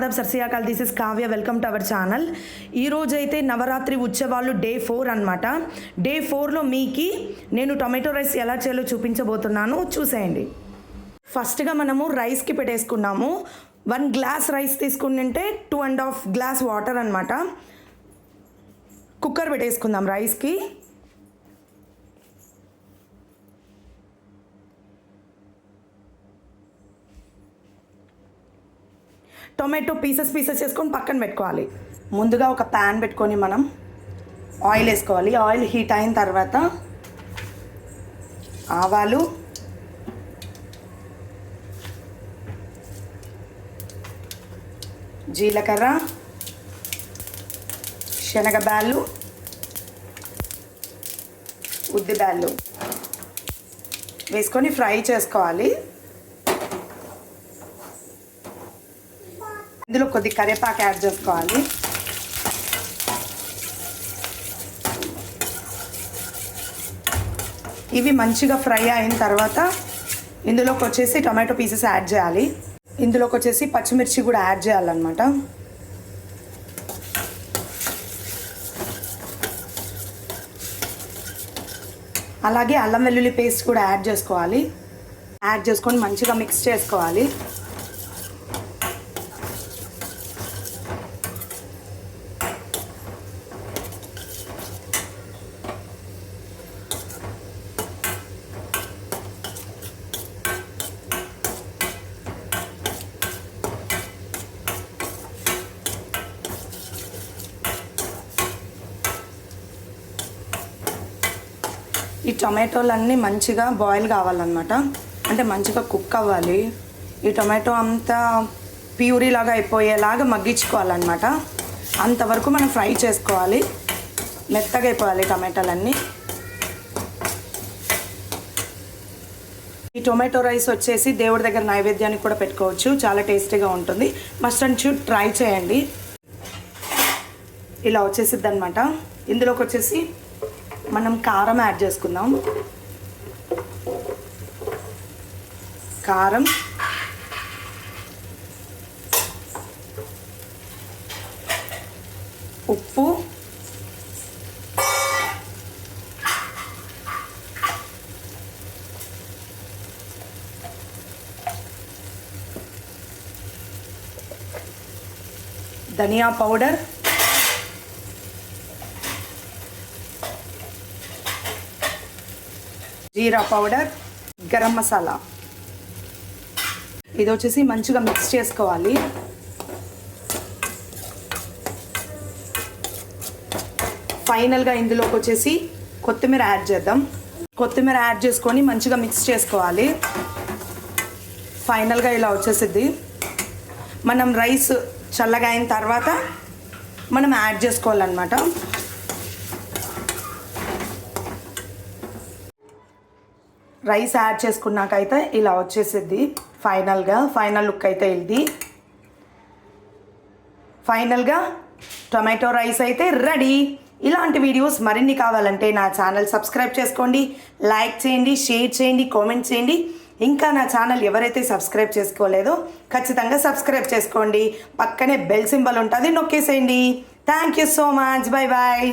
ఆదాబ్ సత్ శ్రీ అకాల్. This is Kavya. Welcome to our channel. ఈరోజైతే నవరాత్రి ఉత్సవాలు డే 4 అనమాట. డే 4లో మీకు నేను టొమాటో రైస్ ఎలా చేయాలో చూపించబోతున్నాను, చూసేయండి. ఫస్ట్గా మనము రైస్కి పెట్టేసుకున్నాము. 1 గ్లాస్ రైస్ తీసుకుంటే 2.5 గ్లాస్ వాటర్ అనమాట. కుక్కర్ పెట్టేసుకుందాం రైస్కి. టొమాటో పీసెస్ చేసుకొని పక్కన పెట్టుకోవాలి. ముందుగా ఒక ప్యాన్ పెట్టుకొని మనం ఆయిల్ వేసుకోవాలి. ఆయిల్ హీట్ అయిన తర్వాత ఆవాలు, జీలకర్ర, శనగబ్యాళ్ళు, ఉద్దిబ్యాళ్ళు వేసుకొని ఫ్రై చేసుకోవాలి. ఇందులో కొద్ది కరివేపాకు యాడ్ చేసుకోవాలి. ఇవి మంచిగా ఫ్రై అయిన తర్వాత ఇందులోకి వచ్చేసి టొమాటో పీసెస్ యాడ్ చేయాలి. ఇందులోకి వచ్చేసి పచ్చిమిర్చి కూడా యాడ్ చేయాలన్నమాట. అలాగే అల్లం వెల్లుల్లి పేస్ట్ కూడా యాడ్ చేసుకోవాలి. యాడ్ చేసుకొని మంచిగా మిక్స్ చేసుకోవాలి. ఈ టొమాటోలన్నీ మంచిగా బాయిల్ కావాలన్నమాట. అంటే మంచిగా కుక్ అవ్వాలి. ఈ టొమాటో అంతా ప్యూరీ లాగా అయిపోయేలాగా మగ్గించుకోవాలన్నమాట. అంతవరకు మనం ఫ్రై చేసుకోవాలి. మెత్తగా అయిపోవాలి టొమాటోలన్నీ. ఈ టొమాటో రైస్ వచ్చేసి దేవుడి దగ్గర నైవేద్యానికి కూడా పెట్టుకోవచ్చు. చాలా టేస్టీగా ఉంటుంది. మస్ట్ అండ్ షుడ్ ట్రై చేయండి. ఇలా వచ్చేసిద్ది అనమాట. ఇందులోకి వచ్చేసి మనం కారం యాడ్ చేసుకుందాం. కారం, ఉప్పు, ధనియా పౌడర్, జీరా పౌడర్, గరం మసాలా. ఇది వచ్చేసి మంచిగా మిక్స్ చేసుకోవాలి. ఫైనల్గా ఇందులోకి వచ్చేసి కొత్తిమీర యాడ్ చేద్దాం. కొత్తిమీర యాడ్ చేసుకొని మంచిగా మిక్స్ చేసుకోవాలి. ఫైనల్గా ఇలా వచ్చేసిద్ది. మనం రైస్ చల్లగా అయిన తర్వాత మనం యాడ్ చేసుకోవాలన్నమాట. రైస్ యాడ్ చేసుకున్నాకైతే ఇలా వచ్చేసిద్ది. ఫైనల్ లుక్ అయితే ఇది. ఫైనల్గా టొమాటో రైస్ అయితే రెడీ. ఇలాంటి వీడియోస్ మరిన్ని కావాలంటే నా ఛానల్ సబ్స్క్రైబ్ చేసుకోండి, లైక్ చేయండి, షేర్ చేయండి, కామెంట్ చేయండి. ఇంకా నా ఛానల్ ఎవరైతే సబ్స్క్రైబ్ చేసుకోలేదో ఖచ్చితంగా సబ్స్క్రైబ్ చేసుకోండి. పక్కనే బెల్ సింబల్ ఉంటుంది, నొక్కేసేయండి. Thank you so much. Bye bye.